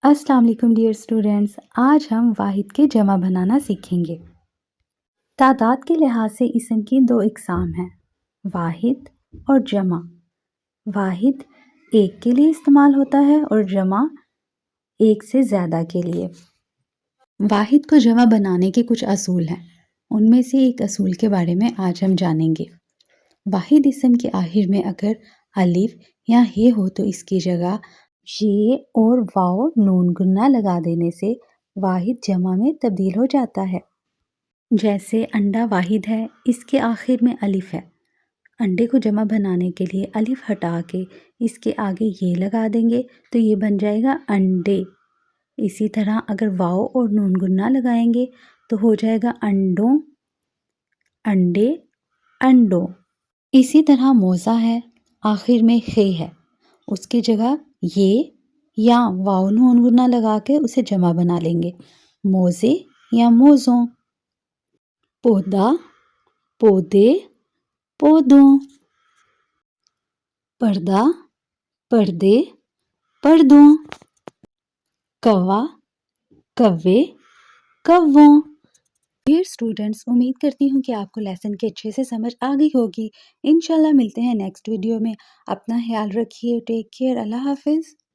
السلام علیکم dear students, آج ہم واحد کے جمع بنانا سیکھیں گے۔ تعداد کے لحاظ سے اسم کی دو اقسام ہیں، واحد اور جمع۔ واحد ایک کے لیے استعمال ہوتا ہے اور جمع ایک سے زیادہ کے لیے۔ واحد کو جمع بنانے کے کچھ اصول ہیں، ان میں سے ایک اصول کے بارے میں آج ہم جانیں گے۔ واحد اسم کے آخر میں اگر الف یا ہے ہو تو اس کی جگہ یہ اور واو نون گنا لگا دینے سے واحد جمع میں تبدیل ہو جاتا ہے۔ جیسے انڈا واحد ہے، اس کے آخر میں الف ہے۔ انڈے کو جمع بنانے کے لیے الف ہٹا کے اس کے آگے یہ لگا دیں گے تو یہ بن جائے گا انڈے۔ اسی طرح اگر واو اور نون گنا لگائیں گے تو ہو جائے گا انڈوں، انڈے، انڈوں۔ اسی طرح موزہ ہے، آخر میں خے ہے، اس کی جگہ یہ یا واو نون گنا لگا کے اسے جمع بنا لیں گے، موزے یا موزوں۔ پودا، پودے، پودوں۔ پردہ، پردے، پردوں۔ کوا، کوے، کووں۔ ڈیئر اسٹوڈنٹس، امید کرتی ہوں کہ آپ کو لیسن کے اچھے سے سمجھ آ گئی ہوگی۔ انشاءاللہ ملتے ہیں نیکسٹ ویڈیو میں۔ اپنا خیال رکھیے، ٹیک کیئر، اللہ حافظ۔